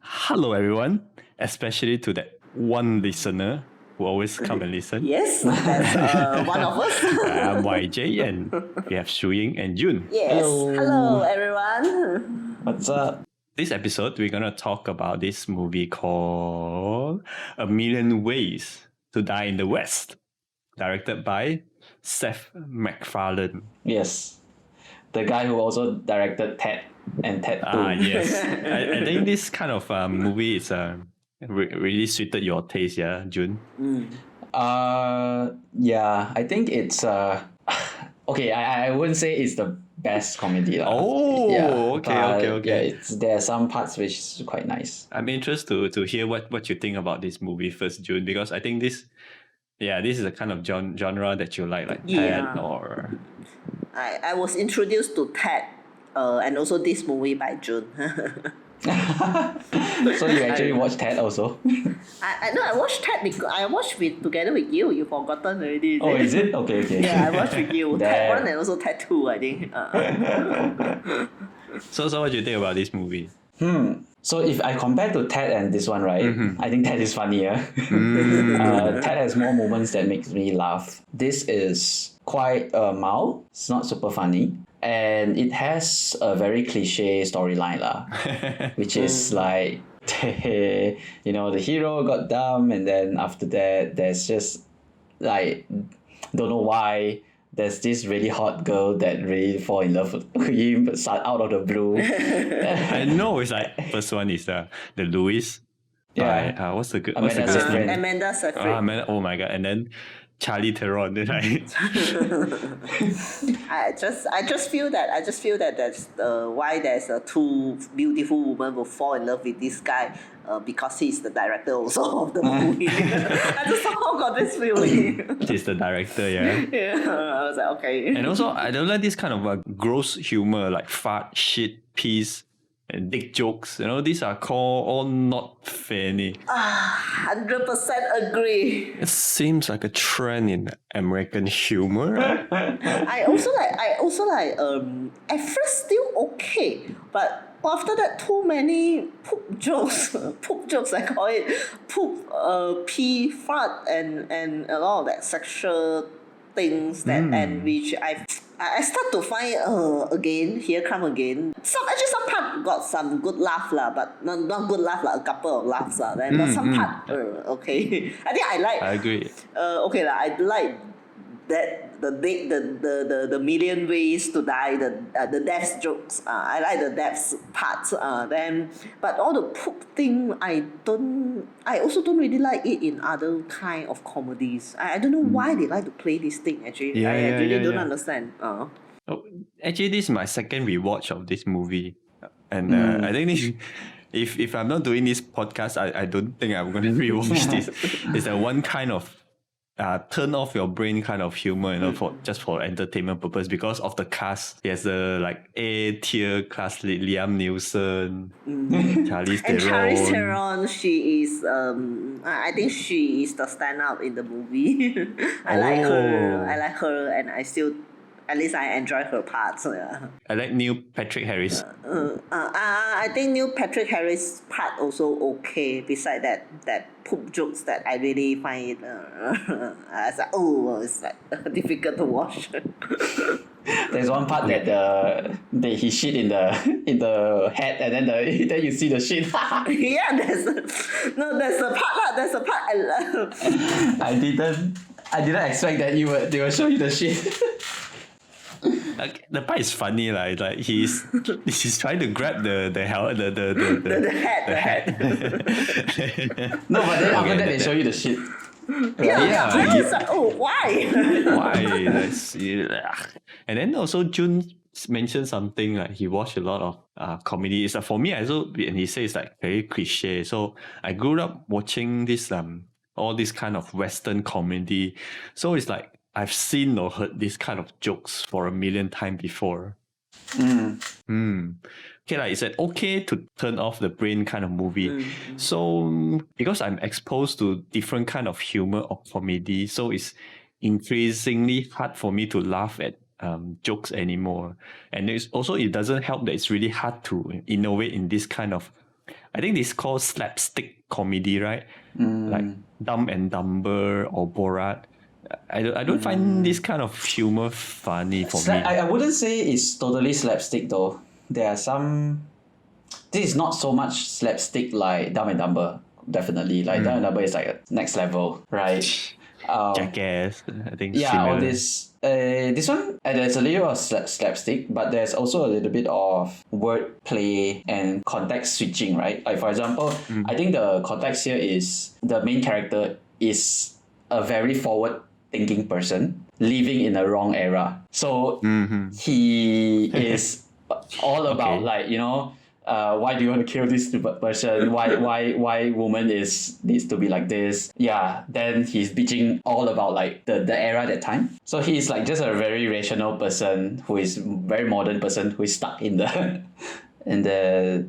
Hello, everyone, especially to that one listener who always come and listen. Yes, that's one of us. I'm YJ, and we have Shuying and Jun. Yes, hello everyone. What's up? This episode, we're going to talk about this movie called A Million Ways to Die in the West, directed by Seth MacFarlane. Yes. The guy who also directed Ted and Ted 2. Yes. I think this kind of movie is really suited your taste, yeah, Jun? Yeah, I think it's okay, I wouldn't say it's the best comedy. Oh, yeah, okay. Yeah, there are some parts which is quite nice. I'm interested to hear what you think about this movie first, June, because I think this is a kind of genre that you like Ted or... I was introduced to Ted and also this movie by June. So you actually watched Ted also? I watched Ted because I watched together with you. You've forgotten already. Oh, is it? Okay. Yeah, I watched with you. Ted 1 and also Ted 2, I think. So what do you think about this movie? So if I compare to Ted and this one, right, I think Ted is funnier. Ted has more moments that makes me laugh. This is quite mild. It's not super funny. And it has a very cliche storyline which is like, the hero got dumb, and then after that, there's just like, don't know why, there's this really hot girl that really fall in love with him out of the blue. I know it's like first one is the Louis. Yeah. What's the girl's name? Amanda Seyfried. Oh my god! And then Charlie Theron, right? I just feel that that's why there's two beautiful women will fall in love with this guy because he's the director also of the movie. I just somehow got this feeling. He's the director, yeah. Yeah, I was like, okay. And also, I don't like this kind of gross humor, like fart, shit, piece, and dick jokes. These are called all not funny. 100% agree. It seems like a trend in American humor. I also like at first still okay, but after that too many poop jokes I call it, poop, pee, fart, and a lot of that sexual things that and which I start to find again, here come again. Some part got some good laugh but not good laugh a couple of laughs then but some part okay. I think I agree. Okay I like that the million ways to die, the death jokes. I like the death parts. Then but all the poop thing I also don't really like it in other kind of comedies. I don't know why they like to play this thing actually. I really don't understand. Actually, this is my second rewatch of this movie, and I think if I'm not doing this podcast, I don't think I'm going to rewatch this. It's a one kind of turn off your brain kind of humor, for entertainment purpose, because of the cast. There's a A tier cast, Liam Neeson, Charlize Theron. And Charlize Theron, she is I think she is the standout in the movie. I like her, and I still, at least I enjoy her parts. Yeah. I like Neil Patrick Harris. I think Neil Patrick Harris part also okay. Beside that poop jokes that I really find it. I was like, it's like difficult to watch. There's one part that he shit in the head, and then you see the shit. Yeah, there's a part. There's a part. I didn't expect that they will show you the shit. The part is funny, like he's trying to grab the head. No, but then after that they show you the shit. Yeah. It's like, why? Why? Let's see. And then also Jun mentioned something like he watched a lot of comedy. It's like, for me, also, and he says like very cliche. So I grew up watching this all this kind of Western comedy. So it's like I've seen or heard this kind of jokes for a million times before. okay, like it's an okay to turn off the brain kind of movie. So because I'm exposed to different kind of humor or comedy, so it's increasingly hard for me to laugh at jokes anymore. And it's also, it doesn't help that it's really hard to innovate in this kind of, I think this is called slapstick comedy, right? Like Dumb and Dumber or Borat. I don't find this kind of humor funny for me. I wouldn't say it's totally slapstick though. There are some. This is not so much slapstick like Dumb and Dumber. Definitely, like Dumb and Dumber is like a next level, right? Jackass, I think. Yeah, similar. all this. This one, there's a little of slapstick, but there's also a little bit of word play and context switching, right? Like for example, I think the context here is the main character is a very forward-thinking person living in the wrong era. So he is all about like, you know, why do you want to kill this person? Why woman needs to be like this? Yeah, then he's bitching all about like the era that time. So he's like just a very rational person who is very modern person who is stuck in the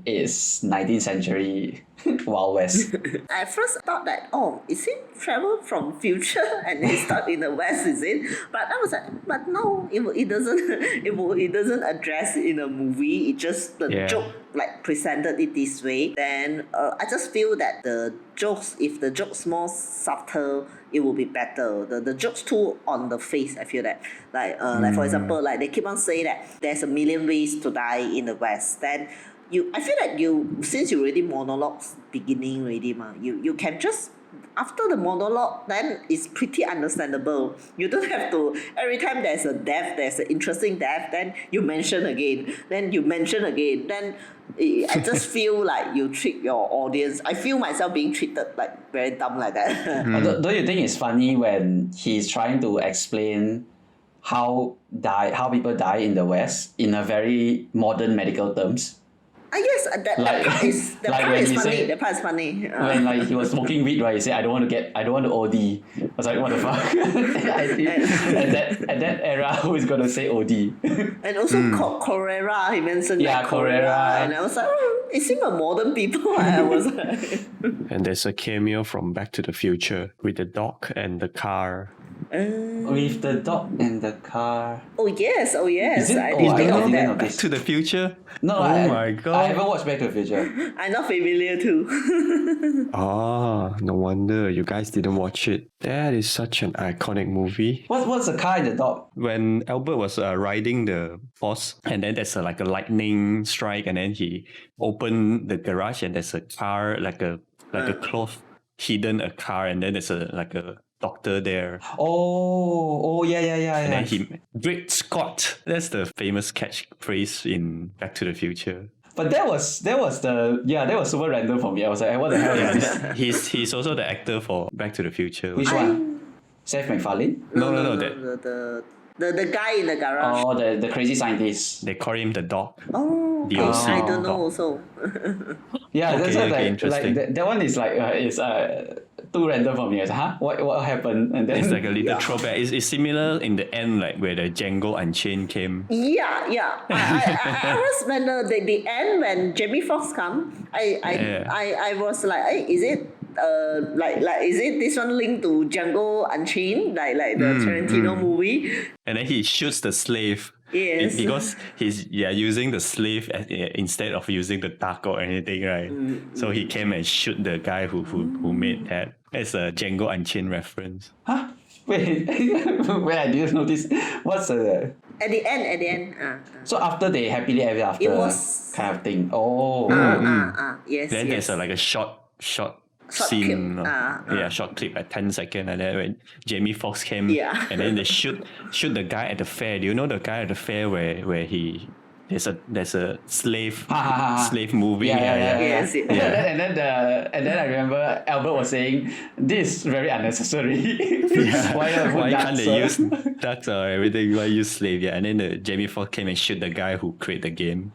is 19th century Wild West. I first thought that, oh, is it travel from future and it's stuck in the West, is it? But I was like, but no, it doesn't it doesn't address it in a movie. It just the joke like presented it this way. Then I just feel that the jokes, if the jokes more subtle, it will be better. The jokes too on the face, I feel that. Like for example, like they keep on saying that there's a million ways to die in the West. Then I feel like since you already monologues beginning already, you can just, after the monologue, then it's pretty understandable. You don't have to, every time there's a death, there's an interesting death, then you mention again, then I just feel like you treat your audience, I feel myself being treated like very dumb like that. Don't you think it's funny when he's trying to explain how people die in the West in a very modern medical terms? Yes, that part is funny. That part is funny. When like he was smoking weed, right? He said, "I don't want to OD." I was like, "What the fuck?" at that era, who is gonna say OD? And also Correra, he mentioned Correra, and I was like, it seemed a modern people. I was like, and there's a cameo from Back to the Future with the dog and the car. With the dog and the car. Oh yes. Is it? I didn't think of that. Back to the Future? No, my God. I haven't watched Back to the Future. I'm not familiar too. No wonder you guys didn't watch it. That is such an iconic movie. What's the car and the dog? When Albert was riding the horse, and then there's like a lightning strike, and then he opened the garage, and there's a car, like a cloth hidden a car, and then there's a doctor there. Oh, yeah. And then he, Great Scott. That's the famous catchphrase in Back to the Future. But that was super random for me. I was like, what the hell is this? He's also the actor for Back to the Future. Which one? Seth MacFarlane? No. The guy in the garage. Oh, the crazy scientist. They call him the dog. Oh, The OC I don't know dog. also. Yeah, that's Okay, like interesting. that one is like too random for me. I was like, what happened? And then It's like a little throwback. It's similar in the end, like where the Django Unchained came. Yeah. I was when the end when Jamie Foxx come, I was like, hey, is it is it this one linked to Django Unchained, like the Tarantino movie? And then he shoots the slave. Yes. Because he's using the slave instead of using the taco or anything, right? So he came and shoot the guy who made that. It's a Django Unchained reference. Huh? Wait, wait, I didn't notice. What's the... At the end. So after they happily ever after It was- kind of thing. Oh. Yes. Then yes. there's like a short Short scene. clip. Short clip, like 10 seconds, and then when Jamie Foxx came, Yeah. and then they shoot the guy at the fair. Do you know the guy at the fair where he there's a slave movie? Yeah. Yes. And then I remember Albert was saying, this is very unnecessary. Why can't they use ducks or everything? Why use slave? Yeah, and then the Jamie Foxx came and shoot the guy who created the game.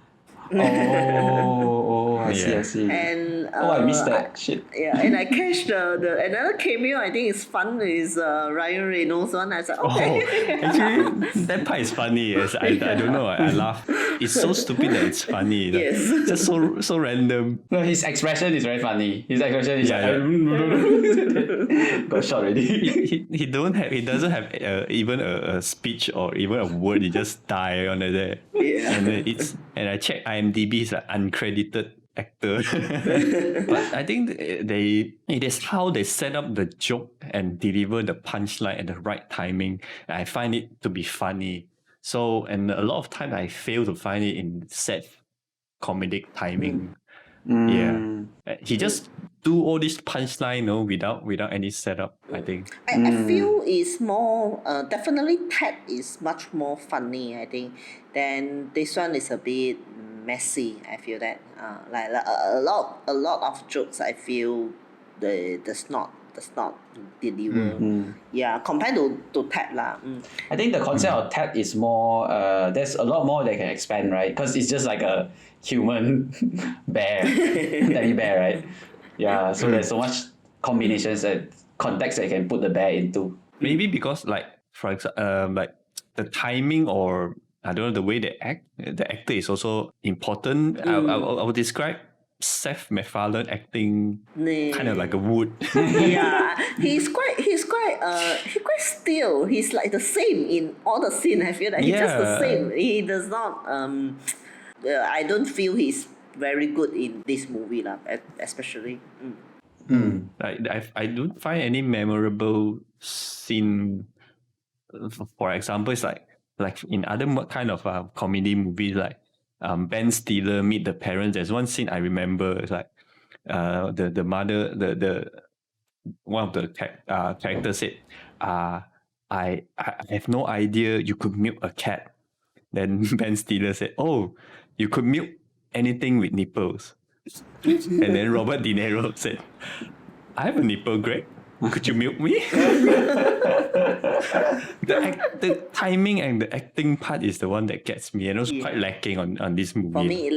Oh, I see. And I missed that. Shit. Yeah, and I catch the another cameo. I think is fun is Ryan Reynolds one. I said okay. Oh, actually, that part is funny. Yes, I don't know. I laugh. It's so stupid that it's funny. Like, Yes. just so random. No, his expression is very funny. His expression is Yeah, like, got shot already. He doesn't have even a speech or even a word. He just die on there. Yeah. And I check IMDb. He's an uncredited actor. But I think it is how they set up the joke and deliver the punchline at the right timing. I find it to be funny. So, and a lot of time I fail to find it in set comedic timing. Yeah, he just do all this punchline, without any setup. I think. I feel it's more definitely Ted is much more funny. I think than this one is a bit messy. I feel that like a lot of jokes. I feel does not deliver. Yeah, compared to Ted lah. I think the concept of Ted is more, there's a lot more they can expand, right? Because it's just like a human bear, teddy bear, right? Yeah, so there's so much combinations and context that you can put the bear into. Maybe because for example, like the timing or I don't know the way they act, the actor is also important. I would describe Seth MacFarlane acting kind of like a wood. Yeah, he's quite still. He's like the same in all the scene. I feel that he's just the same. He does not. I don't feel he's very good in this movie lah, especially. I don't find any memorable scene. For example, it's like in other kind of comedy movies, like Ben Stiller meet the parents. There's one scene I remember. It's like the mother, the one of the characters said, I have no idea you could milk a cat. Then Ben Stiller said, oh, you could milk anything with nipples. And then Robert De Niro said, I have a nipple, Greg. Could you milk me? The timing and the acting part is the one that gets me, and also quite lacking on this movie. For me, it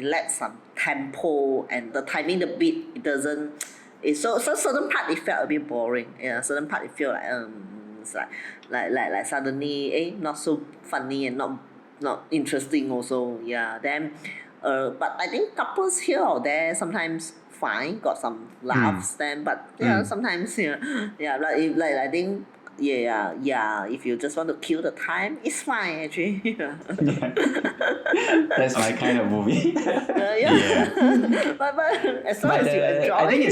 lacks some tempo and the timing. The beat it doesn't. So certain part it felt a bit boring. Yeah, certain part it felt like it's like suddenly not so funny and not interesting also. Yeah, then but I think couples here or there sometimes fine, got some laughs then, but sometimes like I think if you just want to kill the time, it's fine actually. That's my kind of movie. But as long as you enjoy I think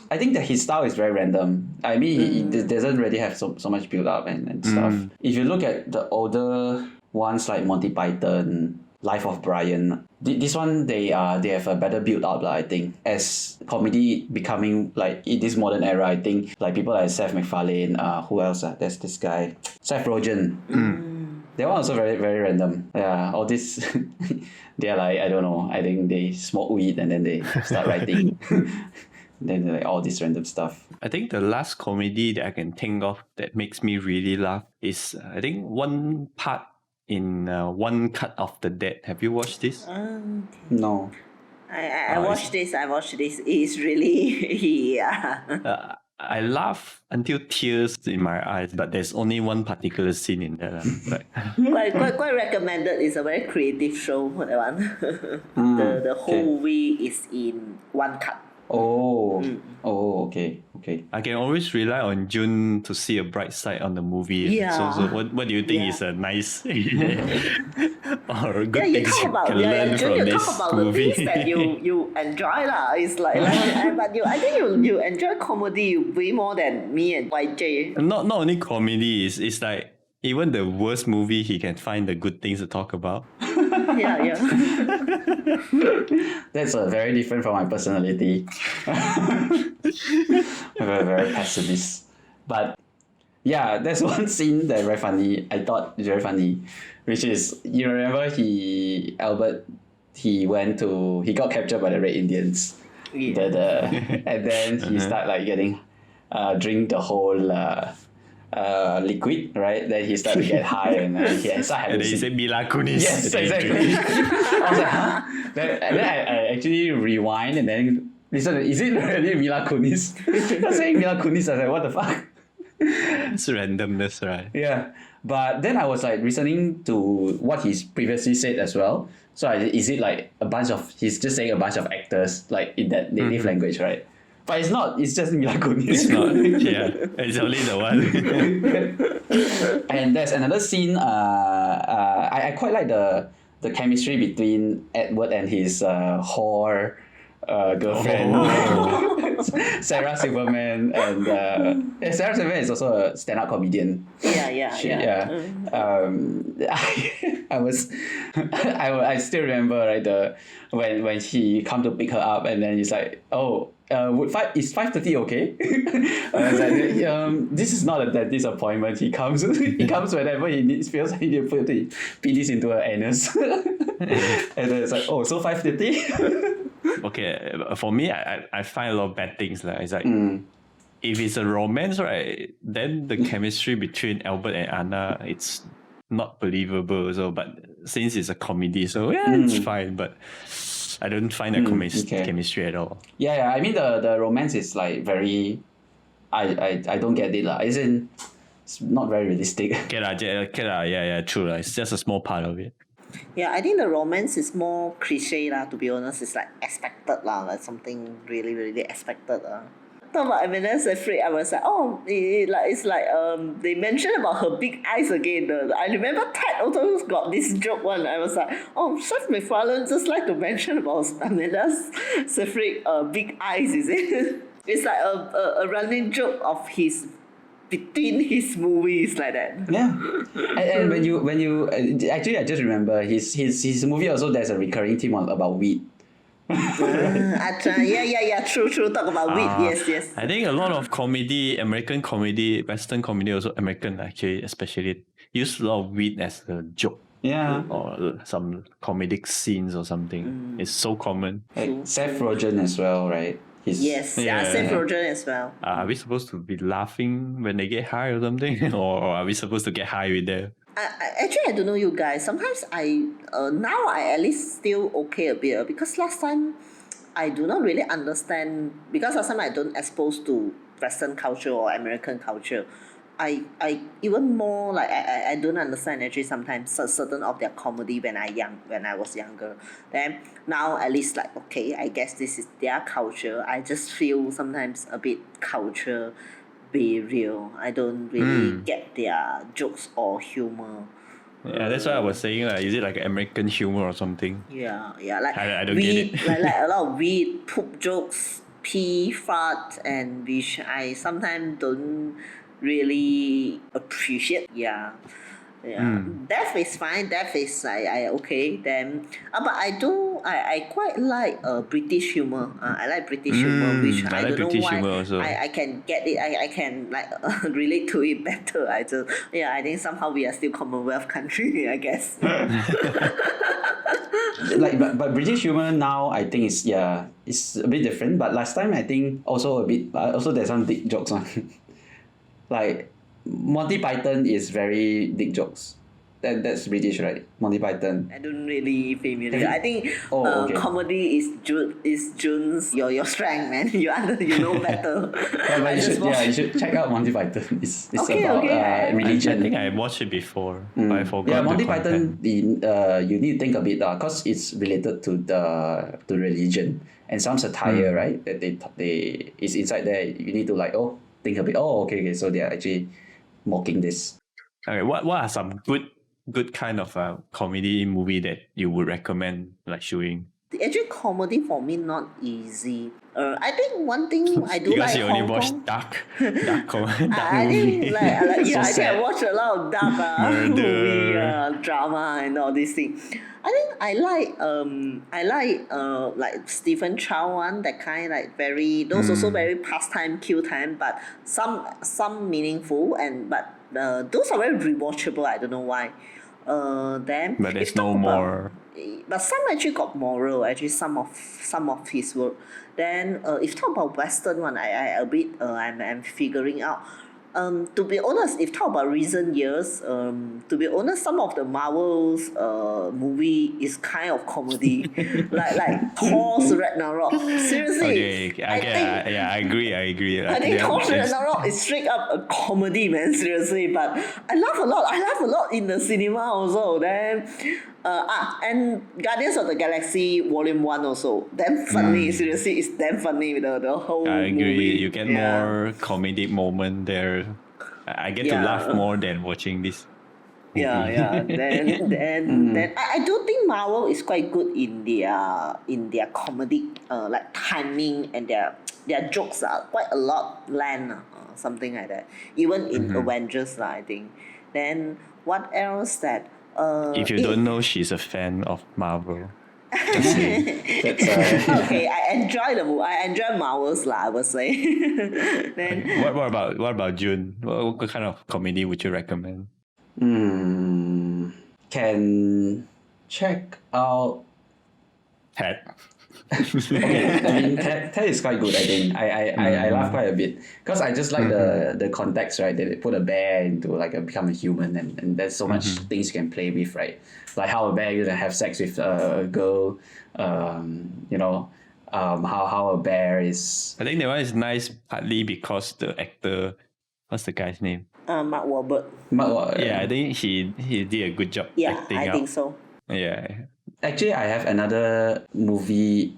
I think that his style is very random. I mean, he doesn't really have so much build up and stuff. If you look at the older ones like Monty Python, Life of Brian, this one they have a better build up, I think. As comedy becoming like in this modern era, I think like people like Seth MacFarlane, who else? There's this guy, Seth Rogen. That one also very very random. Yeah, all this they're like, I don't know. I think they smoke weed and then they start writing. Then like all this random stuff. I think the last comedy that I can think of that makes me really laugh is I think one part in One Cut of the Dead. Have you watched this? No. I watched this. It's really I laugh until tears in my eyes, but there's only one particular scene in there. quite recommended. It's a very creative show. That one. The whole movie is in one cut. Okay. I can always rely on June to see a bright side on the movie. Yeah. So what do you think is a nice or a good you thing talk you about can learn from you this talk about movie? the things that you enjoy lah. It's like but I think you enjoy comedy way more than me and YJ. Not only comedy, it's like even the worst movie he can find the good things to talk about. Yeah. That's very different from my personality. I'm very pessimist. But yeah, there's one scene that's very funny. I thought it's very funny, which is, you remember Albert got captured by the Red Indians. Yeah. And then he start like getting drink the whole liquid, right? Then he started to get high and he started And then you say Mila Kunis. Yes, and then you exactly. drink. I was like, huh? Then I actually rewind and then listen, is it really Mila Kunis? I was saying Mila Kunis, I was like, what the fuck? It's randomness, right? Yeah. But then I was like listening to what he's previously said as well. So is it like a bunch of, he's just saying a bunch of actors like in that native language, right? But it's not, it's just Mila Kunis. It's not. Yeah, it's only the one. And there's another scene, I quite like the chemistry between Edward and his whore girlfriend. Sarah Silverman. And Sarah Silverman is also a stand-up comedian. Yeah. I still remember, right, when he come to pick her up and then he's like, oh, is 5:30 okay? I was like, this is not a dentist appointment. He comes whenever he feels like he needs to put the penis into her anus. And then it's like, oh, so 5:30? Okay, for me, I find a lot of bad things. It's like, if it's a romance, right, then the chemistry between Albert and Anna, it's not believable. So, but since it's a comedy, so yeah, it's fine. But I don't find the chemistry at all. Yeah. I mean, the romance is like very, I don't get it lah. As in, it's not very realistic. Yeah, true. It's just a small part of it. Yeah, I think the romance is more cliche lah, to be honest. It's like expected lah, like something really, really expected lah. Talk about Amanda Seyfried, I was like, oh, it's like they mentioned about her big eyes again. I remember Ted also got this joke one. I was like, oh, Chef McFarlane just like to mention about Amanda Seyfried big eyes, is it? It's like a running joke of his between his movies like that. Yeah, and when you actually I just remember his movie also there's a recurring theme about weed. Yeah, true. Talk about weed, yes. I think a lot of comedy, American comedy, Western comedy, also American actually, especially use a lot of weed as a joke. Yeah. Or some comedic scenes or something. It's so common. Like Seth Rogen as well, right? Yes, Seth Rogen as well. Are we supposed to be laughing when they get high or something? or are we supposed to get high with them? Actually, I don't know you guys. Sometimes now I at least still okay a bit because last time I do not really understand because last time I don't expose to Western culture or American culture. I even more like I don't understand actually sometimes certain of their comedy when I was younger. Then now at least like okay, I guess this is their culture. I just feel sometimes a bit culture be real. I don't really get their jokes or humor. Yeah, that's why I was saying is it like American humor or something? Yeah, like I don't get it. like a lot of weed, poop jokes, pee, fart, and which I sometimes don't really appreciate. Yeah. Death is fine. Death is I okay. Then, but I quite like British humor. I like British humor, which I like don't know British why humor also. I can get it. I can like relate to it better. I think somehow we are still Commonwealth country. I guess. But British humor now I think it's a bit different. But last time I think also a bit. Also there's some dick jokes on. Like Monty Python is very dick jokes. That's British, right? Monty Python. I don't really familiar. I think okay. Comedy is June's your strength, man. You know better. But you should check out Monty Python. It's about religion. I think I watched it before, but I forgot. Yeah, Monty Python. You need to think a bit because it's related to religion and some satire, right? That they is inside there. You need to think a bit. Okay. So they are actually mocking this. Okay, what are some good kind of comedy movie that you would recommend showing? Actually, comedy for me not easy. I think one thing I do because like you only Hong watch Kong. dark I movie. think I think I sad. watch a lot of dark movie, drama and all these things. I think I like Stephen Chow one, that kind, like very those also very pastime, kill time, but some meaningful but those are very rewatchable. I don't know why. Then But there's no more. But some actually got moral. Actually, some of his work. Then if talk about Western one, I a bit I'm figuring out. To be honest, if talk about recent years, to be honest, some of the Marvel's movie is kind of comedy, like Thor's Ragnarok. Seriously, Okay, I think yeah, I agree. I think Thor's Ragnarok is straight up a comedy, man. Seriously, but I laugh a lot. I laugh a lot in the cinema also. Then, and Guardians of the Galaxy Volume 1 also. Damn funny. Seriously, it's damn funny with the whole I agree. movie. You get more comedic moment there. I get to laugh more than watching this. Yeah. Then I do think Marvel is quite good in their comedy like timing, and their jokes are quite a lot land something like that. Even in Avengers I think. Then what else that If you don't know, she's a fan of Marvel. okay, I enjoy Marvels I would say. Then What about June? What kind of comedy would you recommend? Can check out. Ted. Okay, I mean Ted is quite good. I think I laugh quite a bit because I just like the context, right? That they put a bear into become a human, and there's so much things you can play with, right? Like how a bear used to have sex with a girl, how a bear is. I think that one is nice partly because the actor, what's the guy's name? Mark Wahlberg. Yeah, I think he did a good job acting I out. think so. Yeah. Actually, I have another movie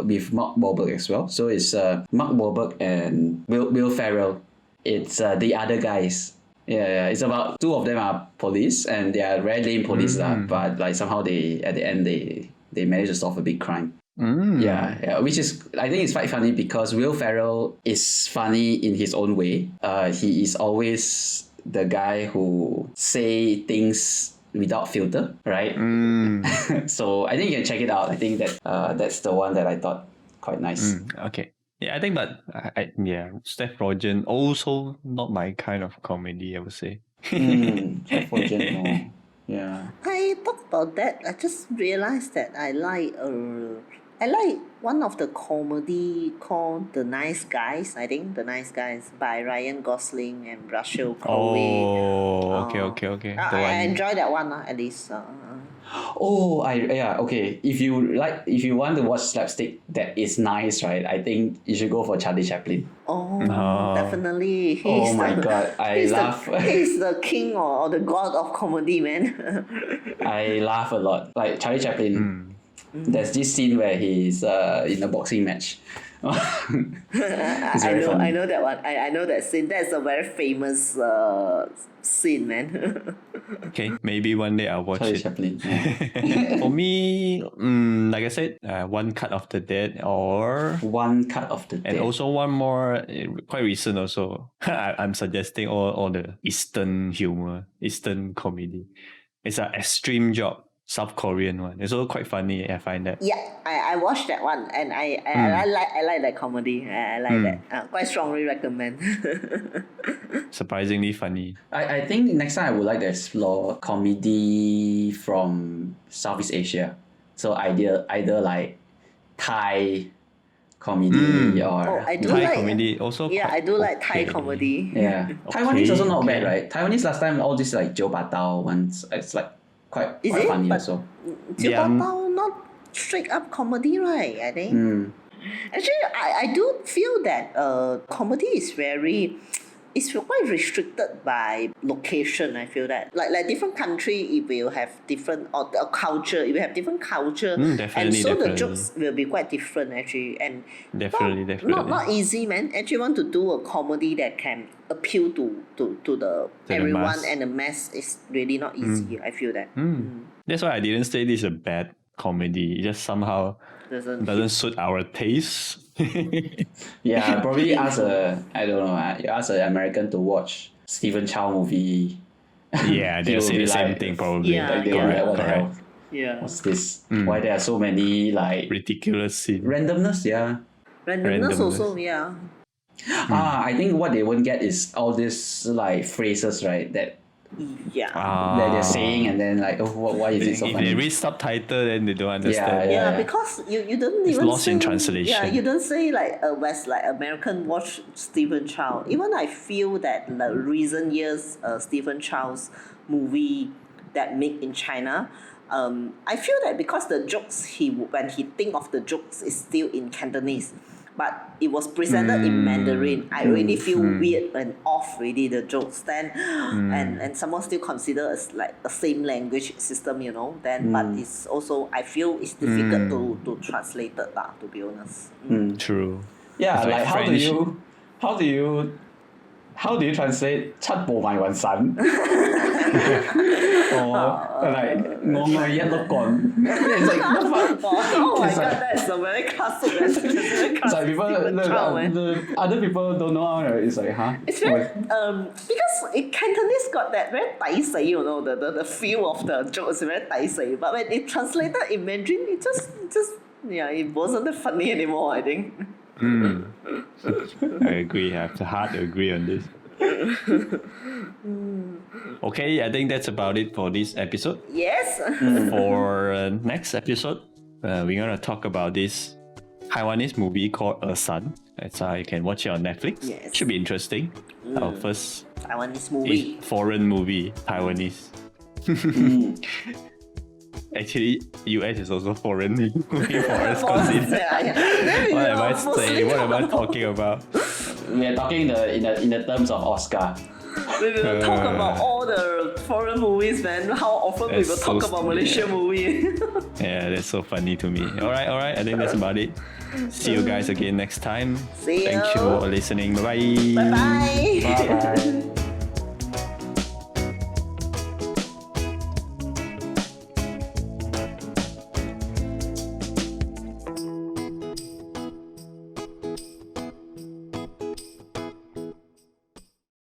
with Mark Wahlberg as well. So it's Mark Wahlberg and Will Ferrell. It's The Other Guys. Yeah, it's about two of them are police, and they are very lame police but like somehow they at the end they manage to solve a big crime. Yeah, which is I think it's quite funny because Will Ferrell is funny in his own way. He is always the guy who say things without filter, right? So I think you can check it out. I think that that's the one that I thought quite nice. Okay. Yeah, I think, but Seth Rogen also not my kind of comedy, I would say. Seth Rogen, no. Yeah. I talk about that. I just realized that I like one of the comedy called The Nice Guys. I think The Nice Guys by Ryan Gosling and Russell Crowe. Oh, okay. I enjoy that one at least. Okay. If you want to watch slapstick that is nice, right? I think you should go for Charlie Chaplin. Definitely. Oh my god, I laugh. He's the king or the god of comedy, man. I laugh a lot. Like Charlie Chaplin. There's this scene where he's in a boxing match. I know that one. I know that scene. That's a very famous scene, man. Okay, maybe one day I'll watch Charlie it. Chaplin. For me, like I said, One Cut of the Dead or One Cut of the Dead. And also one more, quite recent also. I'm suggesting all the Eastern humor, Eastern comedy. It's an Extreme Job, South Korean one. It's also quite funny, I find that. Yeah, I watched that one, and I like that comedy. I like that. Quite strongly recommend. Surprisingly funny. I think next time I would like to explore comedy from Southeast Asia. So either like Thai comedy or I do Thai like comedy also. Yeah, I do like Thai okay. comedy. yeah. Taiwanese also not bad, right? Taiwanese last time all these like Joe Batao ones, it's like quite funny But also. Jiu not straight up comedy, right? I think. Actually, I do feel that comedy is it's quite restricted by location. I feel that like different country, it will have different or culture. It will have different culture, and so the jokes will be quite different actually. And definitely. not easy, man. Actually, want to do a comedy that can appeal to the everyone mass. and the mass is really not easy. I feel that. That's why I didn't say this is a bad comedy. It just somehow doesn't suit our taste. Yeah, probably ask you ask an American to watch Stephen Chow movie. Yeah, they'll say the same thing probably. Yeah, Like, what the hell? Yeah. What's this? Why there are so many like Ridiculous scene. randomness? Yeah. Randomness also, yeah. I think what they won't get is all these like phrases, right? That Yeah. that they're saying, and then like, oh, why is it so If funny? they read subtitle, then they don't understand. Yeah. Yeah, because you don't even lost say, in translation. Yeah, you don't say like West like American watch Stephen Chow. Even I feel that the recent years Stephen Chow's movie that made in China, I feel that because the jokes when he think of the jokes is still in Cantonese, but it was presented in Mandarin. I really feel weird and off really the jokes then, and someone still consider as like a same language system, you know. Then but it's also I feel it's difficult to translate it lah, to be honest. True. Yeah, It's like French. how do you translate 七步埋雲神? Or like 我愛一碌棍? It's like what the fuck? Oh my It's god, like- that's a very classic. That's a very It's like classic people, Stephen Chow, man. the other people don't know, right? It's like, huh? It's very because Cantonese got that very 抵死, you know, the feel of the joke is very 抵死. But when it translated in Mandarin, it just yeah, it wasn't that funny anymore, I think. I agree. I have to hard to agree on this. Okay, I think that's about it for this episode. Yes. For next episode, we're gonna talk about this Taiwanese movie called A Sun. That's how you can watch it on Netflix. Yes. Should be interesting. Our first Taiwanese movie. foreign movie, Taiwanese. Actually, US is also foreign movie for us. Consider. Yeah. What am I saying? What am I talking about? We are talking in the terms of Oscar. We will talk about all the foreign movies, man. How often we That's will so talk about Malaysian movie. Yeah, that's so funny to me. All right. I think that's about it. See you guys again next time. See Thank you you. for listening. Bye. Bye bye. Bye.